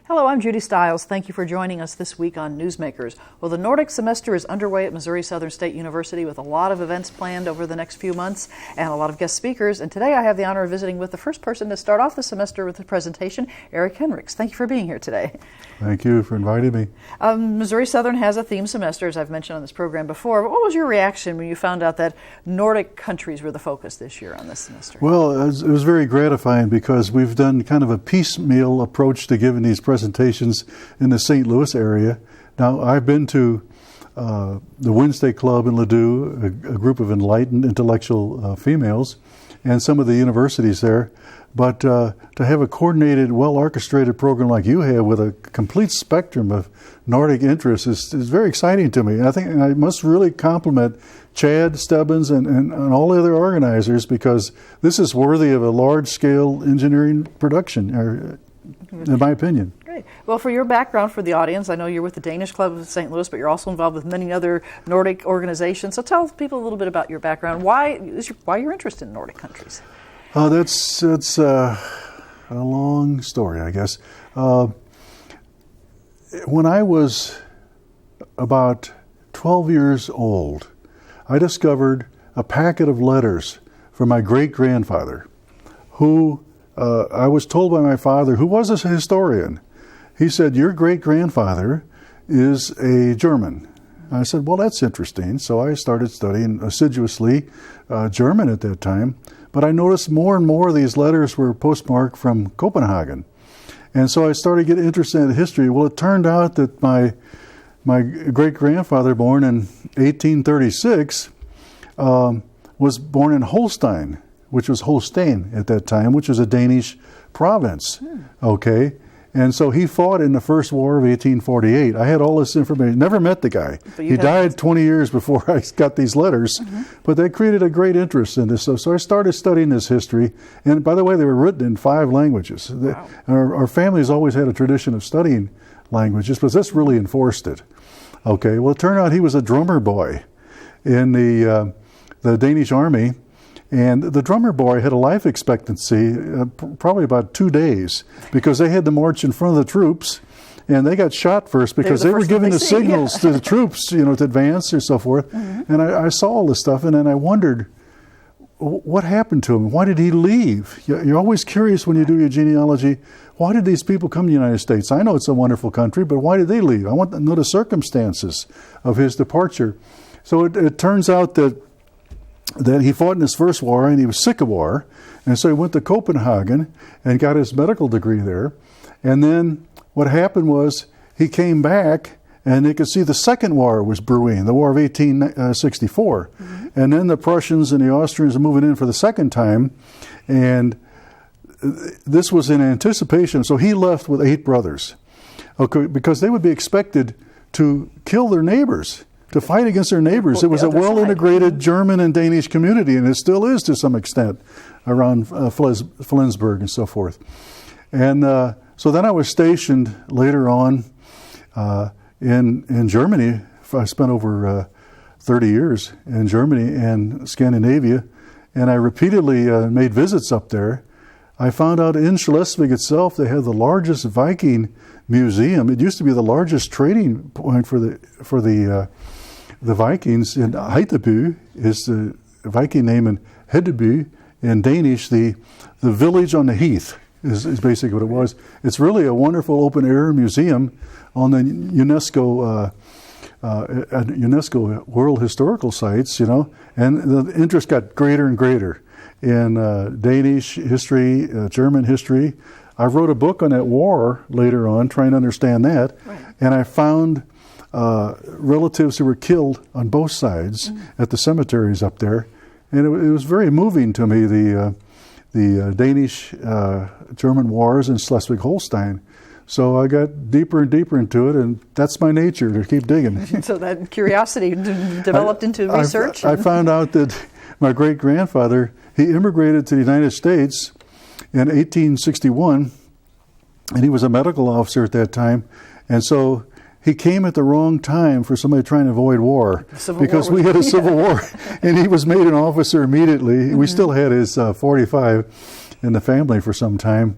Hello, I'm Judy Stiles. Thank you for joining us this week on Newsmakers. Well, the Nordic Semester is underway at Missouri Southern State University with a lot of events planned over the next few months and a lot of guest speakers. And today I have the honor of visiting with the first person to start off the semester with a presentation, Eric Hinrichs. Thank you for being here today. Thank you for inviting me. Missouri Southern has a theme semester, as I've mentioned on this program before. What was your reaction when you found out that Nordic countries were the focus this year on this semester? Well, it was very gratifying because we've done kind of a piecemeal approach to giving these presentations in the St. Louis area. Now, I've been to the Wednesday Club in Ladue, a group of enlightened intellectual females, and some of the universities there. But to have a coordinated, well-orchestrated program like you have with a complete spectrum of Nordic interests is very exciting to me. And I think I must really compliment Chad Stebbins and all the other organizers, because this is worthy of a large-scale engineering production, in my opinion. Great. Well, for your background for the audience, I know you're with the Danish Club of St. Louis, but you're also involved with many other Nordic organizations. So tell people a little bit about your background. Why you're interested in Nordic countries? That's a long story, I guess. When I was about 12 years old, I discovered a packet of letters from my great-grandfather, who I was told by my father, who was a historian. He said, "Your great-grandfather is a German." I said, "Well, that's interesting." So I started studying assiduously German at that time. But I noticed more and more of these letters were postmarked from Copenhagen. And so I started getting interested in history. Well, it turned out that my great-grandfather, born in 1836, was born in Holstein, which was Holstein at that time, which was a Danish province. Okay? And so he fought in the First War of 1848. I had all this information. Never met the guy. He died 20 years before I got these letters. But they created a great interest in this. So I started studying this history. And by the way, they were written in 5 languages. Wow. Our family has always had a tradition of studying languages, but this really enforced it. Okay, well, it turned out he was a drummer boy in the Danish army. And the drummer boy had a life expectancy probably about 2 days, because they had to march in front of the troops, and they got shot first because they were giving the signals to the troops, to advance or so forth. And I saw all this stuff, and then I wondered, what happened to him? Why did he leave? You're always curious when you do your genealogy. Why did these people come to the United States? I know it's a wonderful country, but why did they leave? I want to know the circumstances of his departure. So it turns out that he fought in his first war, and he was sick of war, and so he went to Copenhagen and got his medical degree there. And then what happened was he came back, and they could see the second war was brewing, the War of 1864. And then the Prussians and the Austrians are moving in for the second time, and this was in anticipation. So he left with 8 brothers, okay, because they would be expected to kill their neighbors, to fight against their neighbors. It was a well-integrated German and Danish community, and it still is to some extent around Flensburg and so forth. And so then I was stationed later on in Germany. I spent over 30 years in Germany and Scandinavia, and I repeatedly made visits up there. I found out in Schleswig itself they had the largest Viking museum. It used to be the largest trading point for the Vikings. In Hedeby is the Viking name, and Hedeby in Danish, the village on the heath is basically what it was. It's really a wonderful open-air museum on the UNESCO World Historical Sites, and the interest got greater and greater in Danish history, German history. I wrote a book on that war later on, trying to understand that, and I found relatives who were killed on both sides at the cemeteries up there, and it was very moving to me, the Danish-German wars in Schleswig-Holstein. So I got deeper and deeper into it, and that's my nature, to keep digging. So that curiosity developed into research? I found out that my great-grandfather, he immigrated to the United States in 1861, and he was a medical officer at that time, and so he came at the wrong time for somebody trying to avoid war, because we had a civil war, and he was made an officer immediately. We still had his 45 in the family for some time,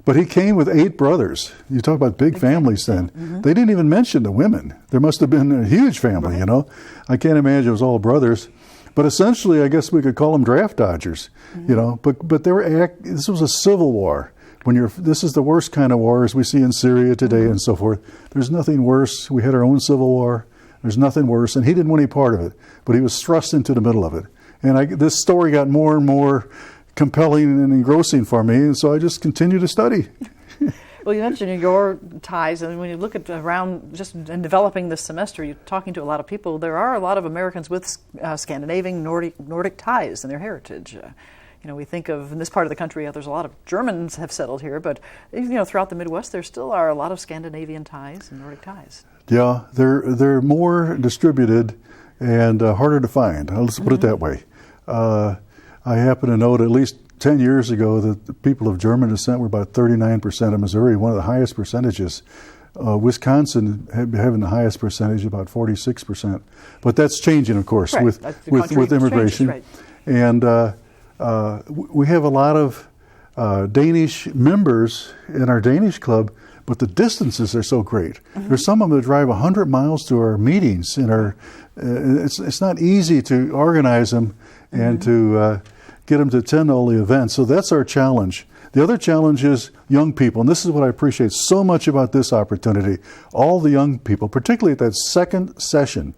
But he came with 8 brothers. You talk about big families then. They didn't even mention the women. There must have been a huge family, you know. I can't imagine it was all brothers. But essentially, I guess we could call them draft dodgers, you know. But they were this was a civil war. This is the worst kind of war as we see in Syria today and so forth. There's nothing worse. We had our own civil war. There's nothing worse. And he didn't want any part of it. But he was thrust into the middle of it. And this story got more and more compelling and engrossing for me, and so I just continue to study. Well, you mentioned your ties, and when you look at around just in developing this semester, you're talking to a lot of people. There are a lot of Americans with Scandinavian, Nordic ties in their heritage. You know, we think of in this part of the country, there's a lot of Germans have settled here, but you know, throughout the Midwest, there still are a lot of Scandinavian ties and Nordic ties. Yeah, they're more distributed and harder to find. Let's put it that way. I happen to note at least 10 years ago that the people of German descent were about 39% of Missouri, one of the highest percentages. Wisconsin having the highest percentage, about 46%. But that's changing, of course, with immigration. Changes, right. And we have a lot of Danish members in our Danish club, but the distances are so great. There's some of them that drive 100 miles to our meetings. It's not easy to organize them and to get them to attend all the events. So that's our challenge. The other challenge is young people, and this is what I appreciate so much about this opportunity. All the young people, particularly at that second session,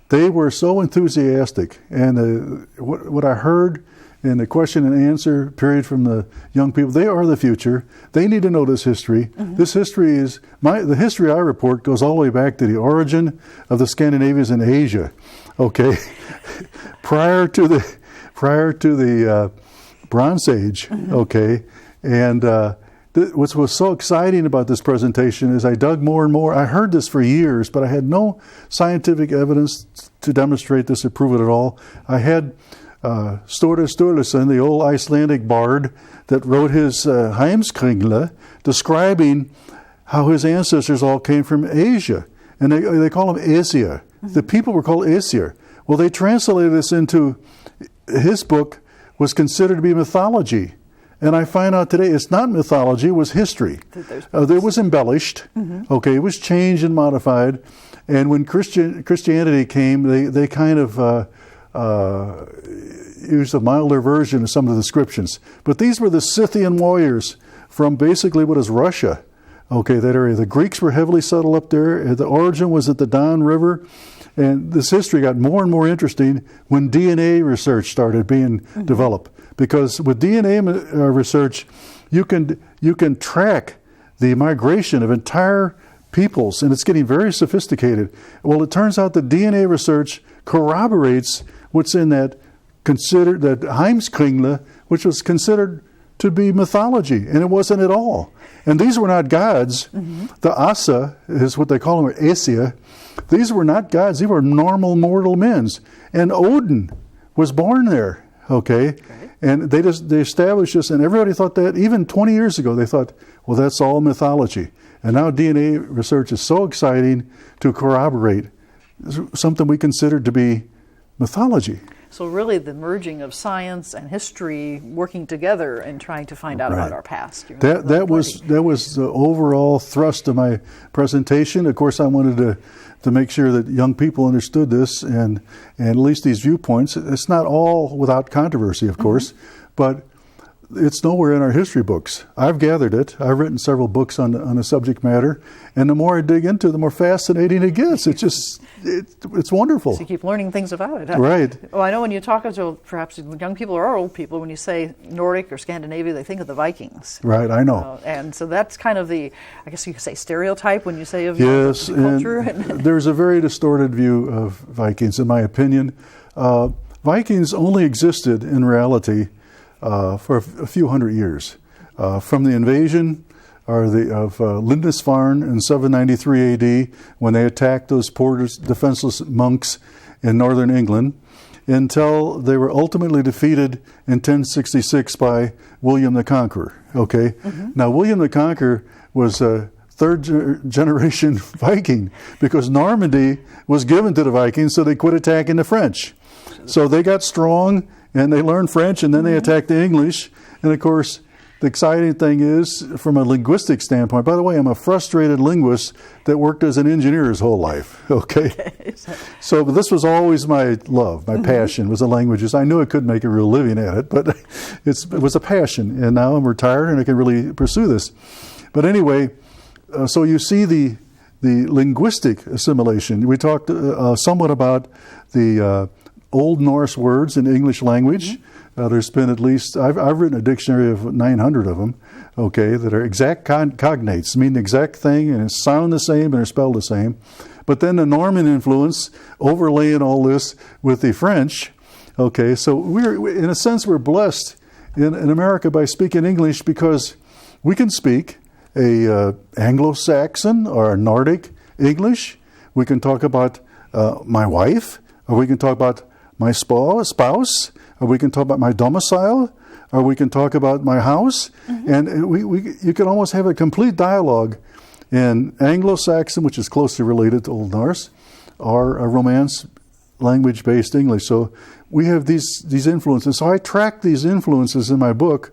they were so enthusiastic. And what I heard in the question and answer period from the young people, they are the future. They need to know this history. This history is, the history I report goes all the way back to the origin of the Scandinavians in Asia, okay? prior to the Bronze Age, okay? And what was so exciting about this presentation is I dug more and more. I heard this for years, but I had no scientific evidence to demonstrate this or prove it at all. I had Sture Sturluson, the old Icelandic bard that wrote his Heimskringla, describing how his ancestors all came from Asia. And they call them Asia. The people were called Aesir. Well, they translated this into, his book was considered to be mythology. And I find out today it's not mythology, it was history. It was embellished, okay, it was changed and modified. And when Christianity came, they kind of used a milder version of some of the descriptions. But these were the Scythian warriors from basically what is Russia, okay, that area. The Greeks were heavily settled up there. The origin was at the Don River. And this history got more and more interesting when DNA research started being developed. Because with DNA research, you can track the migration of entire peoples, and it's getting very sophisticated. Well, it turns out that DNA research corroborates what's in that Heimskringla, which was considered to be mythology, and it wasn't at all. And these were not gods. The Asa is what they call them, Aesir. These were not gods. These were normal mortal men. And Odin was born there, okay? And they established this, and everybody thought that, even 20 years ago, they thought, well, that's all mythology. And now DNA research is so exciting to corroborate something we considered to be mythology. So really the merging of science and history working together and trying to find out about our past. That was the overall thrust of my presentation. Of course, I wanted to make sure that young people understood this and at least these viewpoints. It's not all without controversy, of course, but it's nowhere in our history books. I've gathered it. I've written several books on the subject matter, and the more I dig into it, the more fascinating it gets. It's wonderful. So you keep learning things about it, huh? Right. Well, I know when you talk to perhaps young people or old people, when you say Nordic or Scandinavia, they think of the Vikings. Right, I know. And so that's kind of the, I guess you could say, stereotype when you say of culture. And there's a very distorted view of Vikings, in my opinion. Vikings only existed in reality for a few hundred years. From the invasion of Lindisfarne in 793 AD, when they attacked those poor defenseless monks in northern England, until they were ultimately defeated in 1066 by William the Conqueror. Okay, now William the Conqueror was a third generation Viking, because Normandy was given to the Vikings, so they quit attacking the French. So they got strong and they learned French, and then they attacked the English, and of course the exciting thing is, from a linguistic standpoint, by the way, I'm a frustrated linguist that worked as an engineer his whole life, okay? So but this was always my love, my passion was the languages. I knew I couldn't make a real living at it, but it was a passion, and now I'm retired and I can really pursue this. But anyway, so you see the linguistic assimilation. We talked somewhat about the Old Norse words in the English language. There's been at least, I've written a dictionary of 900 of them, okay, that are exact cognates, mean the exact thing, and sound the same and are spelled the same. But then the Norman influence overlaying all this with the French, okay, so we're, in a sense, we're blessed in America by speaking English because we can speak a Anglo-Saxon or a Nordic English. We can talk about my wife, or we can talk about my spouse, or we can talk about my domicile, or we can talk about my house, and you can almost have a complete dialogue in Anglo-Saxon, which is closely related to Old Norse, or a Romance language-based English. So we have these influences. So I track these influences in my book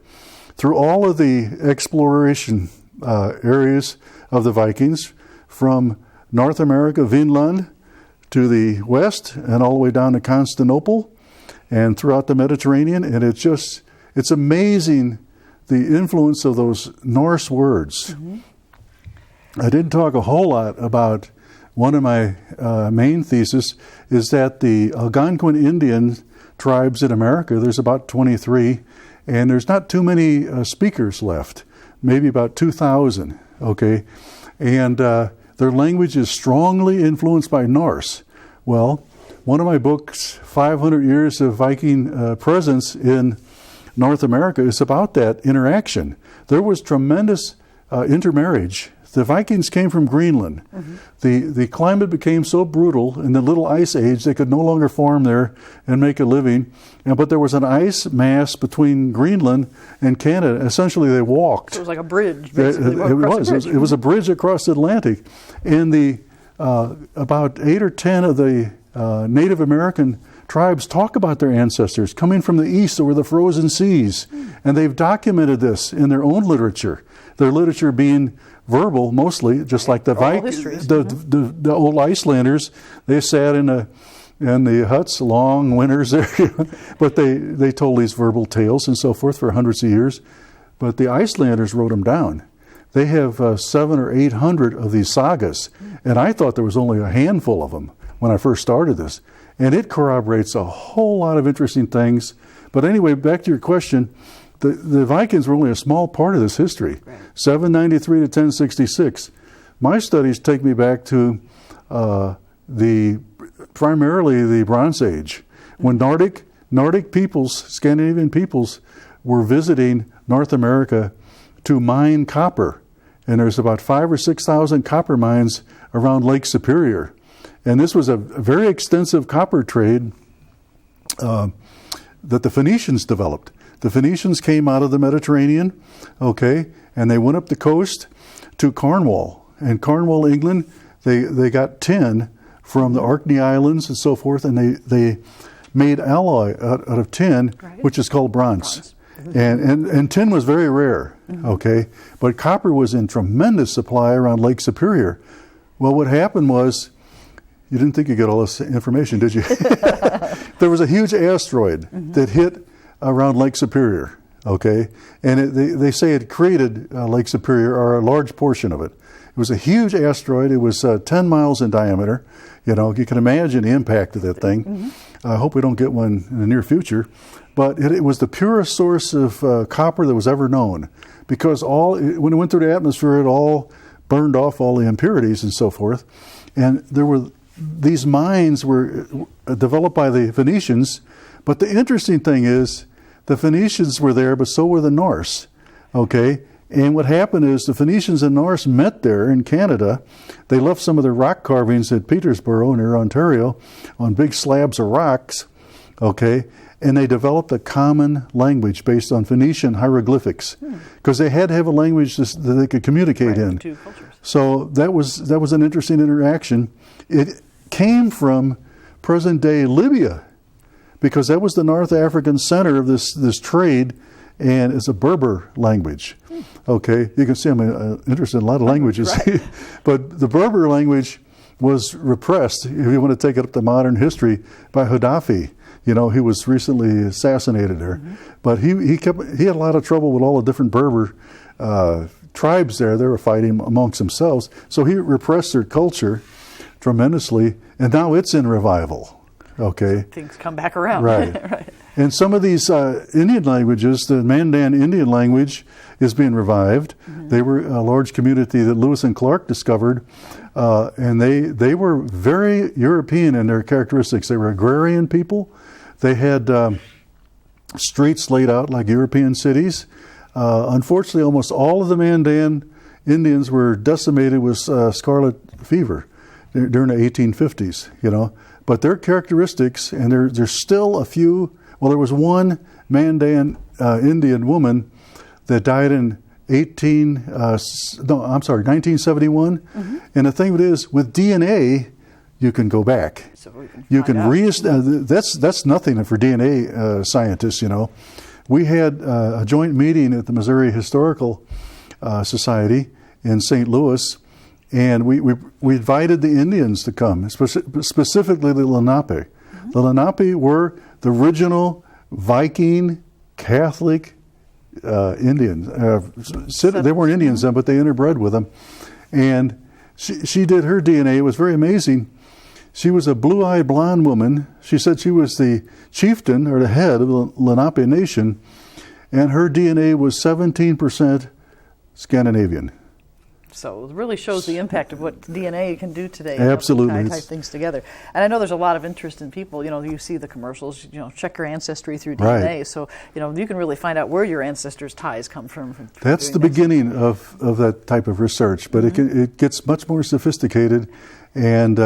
through all of the exploration areas of the Vikings, from North America, Vinland, to the west, and all the way down to Constantinople, and throughout the Mediterranean. And it's amazing the influence of those Norse words. I didn't talk a whole lot about one of my main theses is that the Algonquin Indian tribes in America, there's about 23, and there's not too many speakers left, maybe about 2,000, okay? And their language is strongly influenced by Norse. Well, one of my books, 500 Years of Viking Presence in North America, is about that interaction. There was tremendous intermarriage. The Vikings came from Greenland. The climate became so brutal in the Little Ice Age they could no longer farm there and make a living. But there was an ice mass between Greenland and Canada. Essentially, they walked. So it was like a bridge, basically. It was a bridge across the Atlantic. And about 8 or 10 of the Native American tribes talk about their ancestors coming from the east over the frozen seas. And they've documented this in their own literature. Their literature being verbal mostly, just like the the old Icelanders. They sat in the huts, long winters there, but they told these verbal tales and so forth for hundreds of years. But the Icelanders wrote them down. They have 700 or 800 of these sagas, and I thought there was only a handful of them when I first started this. And it corroborates a whole lot of interesting things. But anyway, back to your question, the Vikings were only a small part of this history, 793 to 1066. My studies take me back to primarily the Bronze Age, when Nordic peoples, Scandinavian peoples, were visiting North America to mine copper. And there's about 5,000 or 6,000 copper mines around Lake Superior. And this was a very extensive copper trade that the Phoenicians developed. The Phoenicians came out of the Mediterranean, okay, and they went up the coast to Cornwall. And Cornwall, England, they got tin from the Orkney Islands and so forth, and they made alloy out of tin, which is called bronze. And tin was very rare, okay, but copper was in tremendous supply around Lake Superior. Well, what happened was, you didn't think you got all this information, did you? There was a huge asteroid that hit around Lake Superior, okay? And they say it created Lake Superior, or a large portion of it. It was a huge asteroid. It was 10 miles in diameter. You know, you can imagine the impact of that thing. I hope we don't get one in the near future. But it was the purest source of copper that was ever known, because when it went through the atmosphere, it all burned off all the impurities and so forth. And these mines were developed by the Phoenicians. But the interesting thing is, the Phoenicians were there, but so were the Norse, okay? And what happened is the Phoenicians and Norse met there in Canada. They left some of their rock carvings at Petersboro near Ontario on big slabs of rocks, okay? And they developed a common language based on Phoenician hieroglyphics, because they had to have a language that they could communicate in. Two cultures. So that was an interesting interaction. It came from present-day Libya, because that was the North African center of this trade, and it's a Berber language. Okay, you can see I'm interested in a lot of languages, right. but the Berber language was repressed, if you want to take it up to modern history, by Gaddafi. You know, he was recently assassinated there, but he had a lot of trouble with all the different Berber tribes there. They were fighting amongst themselves, so he repressed their culture tremendously, and now it's in revival. Okay, things come back around. Right. Right. And some of these Indian languages, the Mandan Indian language is being revived. They were a large community that Lewis and Clark discovered, and they were very European in their characteristics. They were agrarian people. They had streets laid out like European cities. Unfortunately, almost all of the Mandan Indians were decimated with scarlet fever during the 1850s, you know. But their characteristics, and there's still a few. Well, there was one Mandan Indian woman that died in 1971. And the thing is, with DNA, you can go back. So you can that's nothing for DNA scientists, you know. We had a joint meeting at the Missouri Historical Society in St. Louis, and we invited the Indians to come, specifically the Lenape. The Lenape were the original Viking Catholic Indians. They weren't Indians then, but they interbred with them. And she did her DNA. It was very amazing. She was a blue-eyed blonde woman. She said she was the chieftain or the head of the Lenape nation, and her DNA was 17% Scandinavian. So it really shows the impact of what DNA can do today. Absolutely. Type things together. And I know there's a lot of interest in people. You know, you see the commercials, you know, check your ancestry through DNA. Right. So, you know, you can really find out where your ancestors' ties come from. That's the beginning of that type of research, but it gets much more sophisticated, and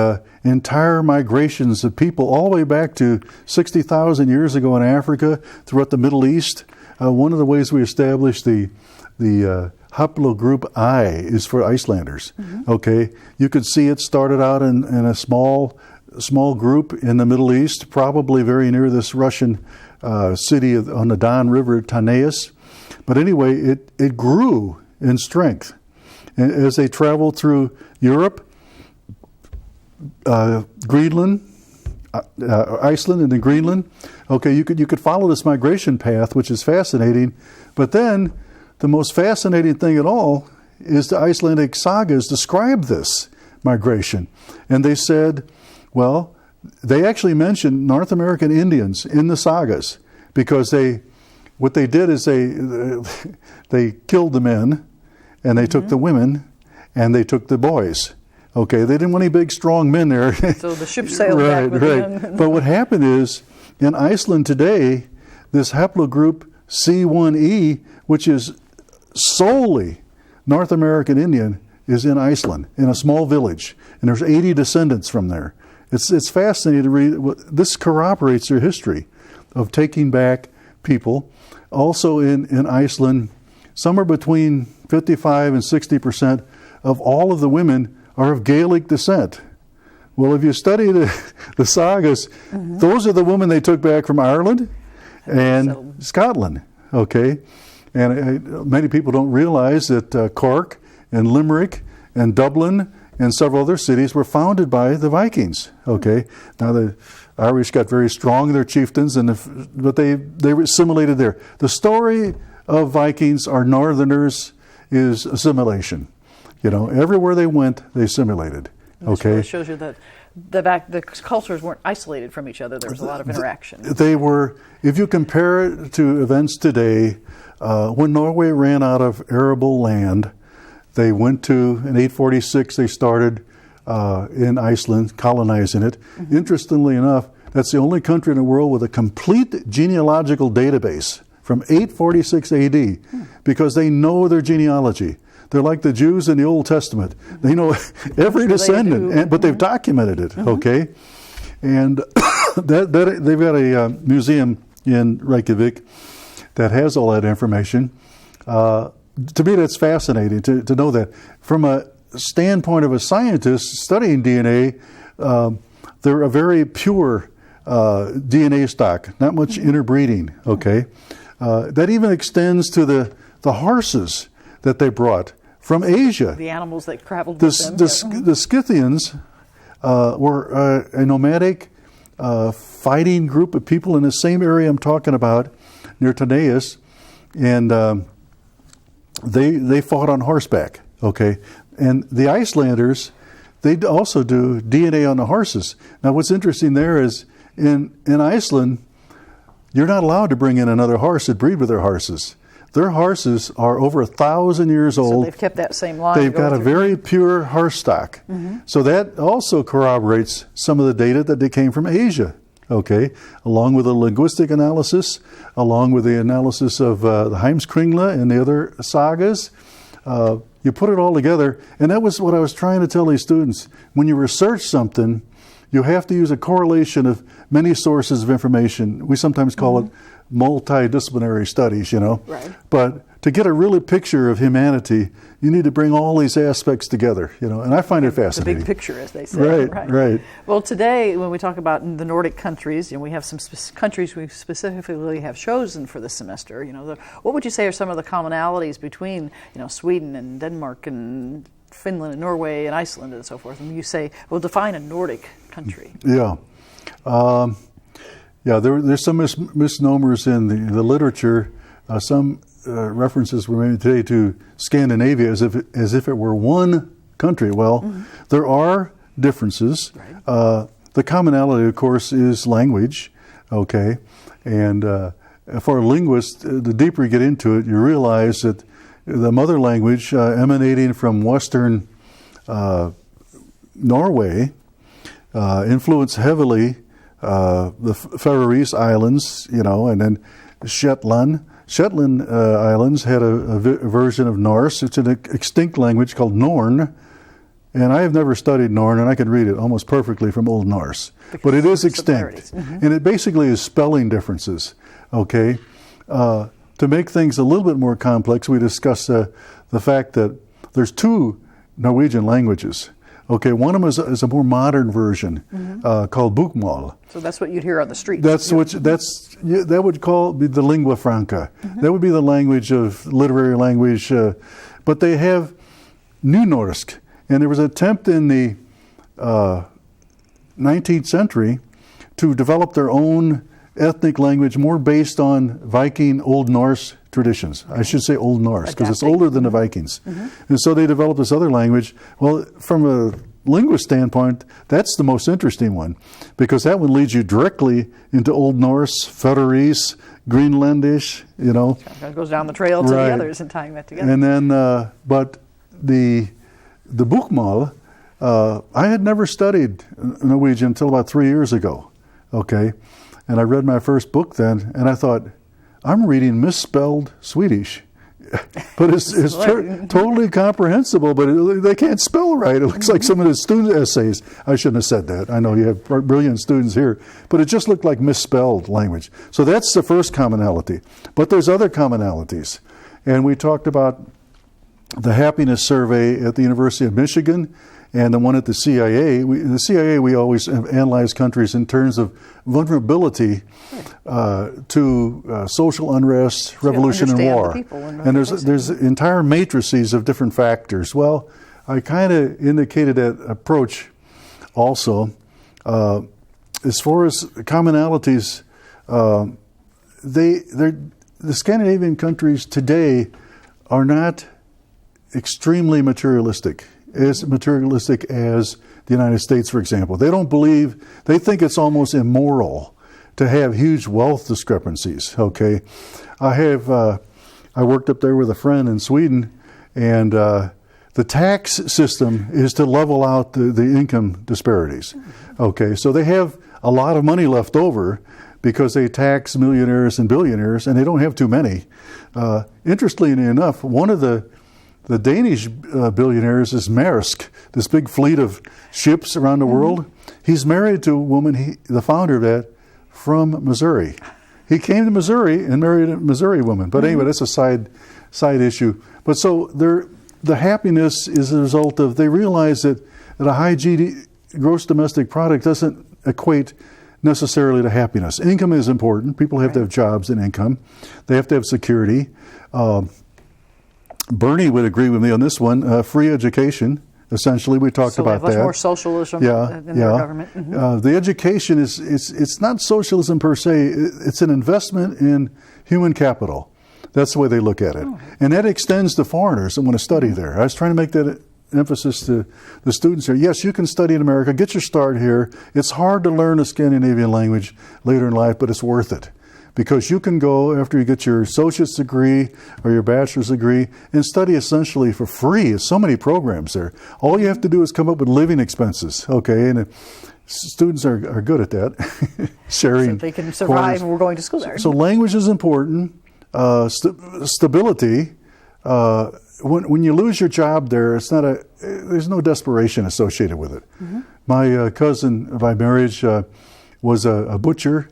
entire migrations of people all the way back to 60,000 years ago in Africa, throughout the Middle East. One of the ways we established the haplogroup I is for Icelanders. Okay, you could see it started out in a small group in the Middle East, probably very near this Russian city on the Don River, Tanais. But anyway, it grew in strength. And as they traveled through Europe, Greenland, Iceland, and then Greenland. Okay, you could follow this migration path, which is fascinating. But then the most fascinating thing at all is the Icelandic sagas describe this migration. And they said, well, they actually mentioned North American Indians in the sagas, because what they did is they killed the men, and they took the women, and they took the boys. Okay, they didn't want any big, strong men there. So the ship sailed back with the young. But what happened is, in Iceland today, this haplogroup C1e, which is solely North American Indian, is in Iceland, in a small village. And there's 80 descendants from there. It's fascinating to read. This corroborates their history of taking back people. Also in Iceland, somewhere between 55 and 60% of all of the women are of Gaelic descent. Well, if you study the sagas, those are the women they took back from Ireland and Scotland. Okay, and many people don't realize that Cork and Limerick and Dublin and several other cities were founded by the Vikings. Okay, now the Irish got very strong, their chieftains, but they were assimilated there. The story of Vikings, our Northerners, is assimilation. You know, everywhere they went, they assimilated. Okay, it shows you that the cultures weren't isolated from each other. There was a lot of interaction. They were. If you compare it to events today, when Norway ran out of arable land, they went to, in 846, they started in Iceland, colonizing it. Interestingly enough, that's the only country in the world with a complete genealogical database from 846 AD, because they know their genealogy. They're like the Jews in the Old Testament. They know every descendant, but they've documented it, okay? And they've got a museum in Reykjavik that has all that information. To me, that's fascinating to know that. From a standpoint of a scientist studying DNA, they're a very pure DNA stock, not much interbreeding, okay? That even extends to the horses that they brought from Asia. The animals that traveled with them. The Scythians were a nomadic fighting group of people in the same area I'm talking about, near Tanais, and they fought on horseback. Okay, and the Icelanders, they also do DNA on the horses. Now, what's interesting there is in Iceland, you're not allowed to bring in another horse that breed with their horses. Their horses are over 1,000 years old. So they've kept that same line. They've got a very pure horse stock. Mm-hmm. So that also corroborates some of the data that they came from Asia, okay, along with the linguistic analysis, along with the analysis of the Heimskringla and the other sagas. You put it all together, and that was what I was trying to tell these students. When you research something, you have to use a correlation of many sources of information. We sometimes call it multidisciplinary studies, you know. Right. But to get a real picture of humanity, you need to bring all these aspects together, you know, and I find it fascinating. The big picture, as they say. Right. Well, today, when we talk about the Nordic countries, we have some countries we specifically have chosen for this semester. What would you say are some of the commonalities between, Sweden and Denmark and Finland and Norway and Iceland and so forth? And you say, well, define a Nordic country. Yeah. There's some misnomers in the literature. Some references were made today to Scandinavia as if it were one country. Well, there are differences. Right. The commonality, of course, is language. Okay, and for a linguist, the deeper you get into it, you realize that the mother language emanating from Western Norway influenced heavily the Faroese Islands, and then Shetland. Shetland Islands had a version of Norse. It's an extinct language called Norn, and I have never studied Norn, and I could read it almost perfectly from Old Norse. But it is extinct, and it basically is spelling differences. Okay, to make things a little bit more complex, we discussed the fact that there's two Norwegian languages. Okay, one of them is a more modern version called Bokmål. So that's what you'd hear on the streets. That would be the lingua franca. That would be the language of literary language. But they have New Nordic, and there was an attempt in the 19th century to develop their own ethnic language more based on Viking Old Norse traditions. I should say Old Norse because it's older than the Vikings. And so they developed this other language. Well, from a linguist standpoint, that's the most interesting one because that one leads you directly into Old Norse, Faroese, Greenlandish, It goes down the trail to the others and tying that together. And then, but the Bokmål, I had never studied Norwegian until about 3 years ago. Okay. And I read my first book then, and I thought, I'm reading misspelled Swedish. But it's totally comprehensible, but they can't spell right. It looks like some of the student essays. I shouldn't have said that. I know you have brilliant students here, but it just looked like misspelled language. So that's the first commonality. But there's other commonalities. And we talked about the happiness survey at the University of Michigan and the one at the CIA. We always analyze countries in terms of vulnerability to social unrest, revolution, and war. And there's entire matrices of different factors. Well, I kind of indicated that approach also. As far as commonalities, the Scandinavian countries today are not extremely materialistic. As materialistic as the United States, for example. They think it's almost immoral to have huge wealth discrepancies, okay? I worked up there with a friend in Sweden, and the tax system is to level out the income disparities, okay? So they have a lot of money left over because they tax millionaires and billionaires, and they don't have too many. Interestingly enough, one of the Danish billionaires is Maersk, this big fleet of ships around the world. He's married to a woman, the founder of that, from Missouri. He came to Missouri and married a Missouri woman. But anyway, that's a side issue. But so the happiness is a result of, they realize that a high gross domestic product doesn't equate necessarily to happiness. Income is important. People have to have jobs and income. They have to have security. Bernie would agree with me on this one. Free education. Essentially, we talked about that. Much more socialism in their government. Mm-hmm. The education it's not socialism per se. It's an investment in human capital. That's the way they look at it. And that extends to foreigners that want to study there. I was trying to make that emphasis to the students here. Yes, you can study in America. Get your start here. It's hard to learn a Scandinavian language later in life, but it's worth it. Because you can go after you get your associate's degree or your bachelor's degree and study essentially for free. There's so many programs there. All you have to do is come up with living expenses, okay? And students are good at that, sharing. So they can survive when we're going to school there. So language is important. Stability. When you lose your job there, there's no desperation associated with it. Mm-hmm. My cousin by marriage was a butcher.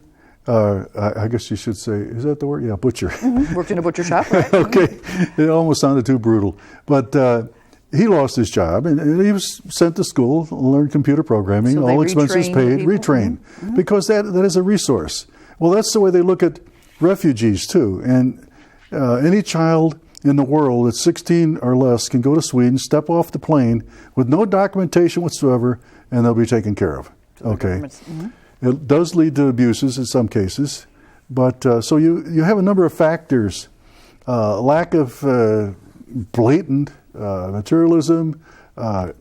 I guess you should say, is that the word? Yeah, butcher. Mm-hmm. Worked in a butcher shop, right? Okay. It almost sounded too brutal. But he lost his job, and he was sent to school, learned computer programming, so all expenses paid, retrained, mm-hmm. because that is a resource. Well, that's the way they look at refugees, too. And any child in the world that's 16 or less can go to Sweden, step off the plane with no documentation whatsoever, and they'll be taken care of. Okay. Mm-hmm. It does lead to abuses in some cases, but so you have a number of factors. Lack of blatant materialism,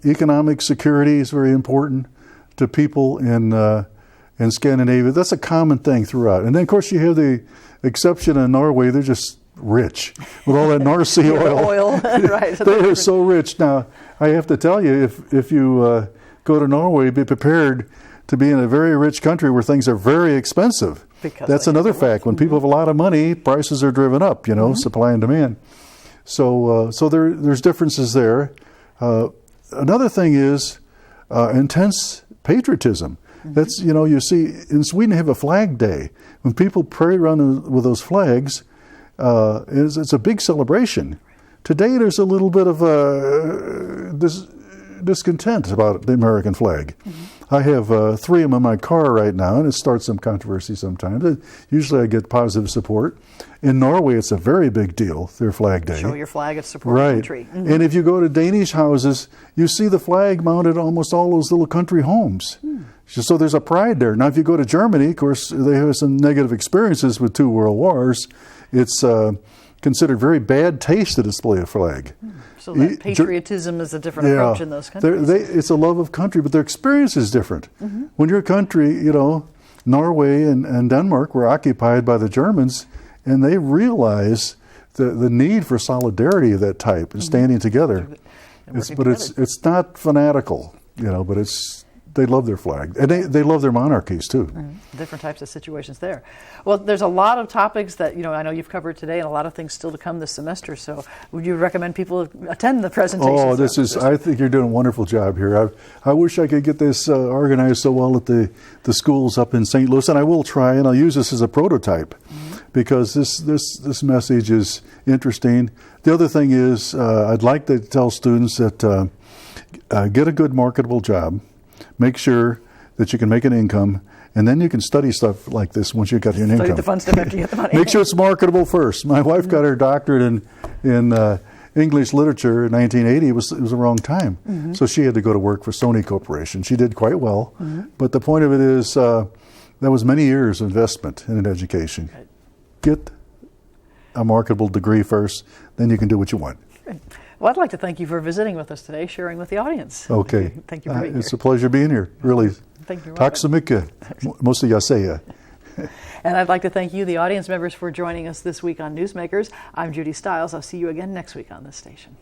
economic security is very important to people in Scandinavia. That's a common thing throughout. And then, of course, you have the exception in Norway. They're just rich with all that North Sea oil. Right. They are so rich. Now, I have to tell you, if you go to Norway, be prepared to be in a very rich country where things are very expensive. Because that's another fact. When people have a lot of money, prices are driven up, mm-hmm. supply and demand. So there's differences there. Another thing is intense patriotism. Mm-hmm. That's, you see, in Sweden they have a flag day. When people parade around with those flags, it's a big celebration. Today there's a little bit of discontent about the American flag. Mm-hmm. I have 3 of them in my car right now, and it starts some controversy sometimes. Usually I get positive support. In Norway, it's a very big deal, their Flag Day. Show your flag of support right. country. Mm-hmm. And if you go to Danish houses, you see the flag mounted almost all those little country homes. So there's a pride there. Now, if you go to Germany, of course, they have some negative experiences with 2 world wars. It's considered very bad taste to display a flag. So that patriotism is a different approach in those countries. It's a love of country, but their experience is different. Mm-hmm. When your country, Norway and Denmark were occupied by the Germans, and they realize the need for solidarity of that type and standing together. It's not fanatical, but they love their flag. And they love their monarchies, too. Mm-hmm. Different types of situations there. Well, there's a lot of topics that, I know you've covered today and a lot of things still to come this semester. So would you recommend people attend the presentations? I think you're doing a wonderful job here. I wish I could get this organized so well at the schools up in St. Louis, and I will try, and I'll use this as a prototype. Mm-hmm. Because this message is interesting. The other thing is I'd like to tell students that get a good marketable job. Make sure that you can make an income, and then you can study stuff like this once you've got your income. Study the fun stuff after you get the money. Make sure it's marketable first. My wife got her doctorate in English literature in 1980. It was the wrong time. Mm-hmm. So she had to go to work for Sony Corporation. She did quite well. Mm-hmm. But the point of it is that was many years of investment in an education. Right. Get a marketable degree first, then you can do what you want. Good. Well, I'd like to thank you for visiting with us today, sharing with the audience. Okay. Thank you for being here. It's a pleasure being here, really. Thank you. Tack så mycket. Måste jag säga. And I'd like to thank you, the audience members, for joining us this week on Newsmakers. I'm Judy Stiles. I'll see you again next week on this station.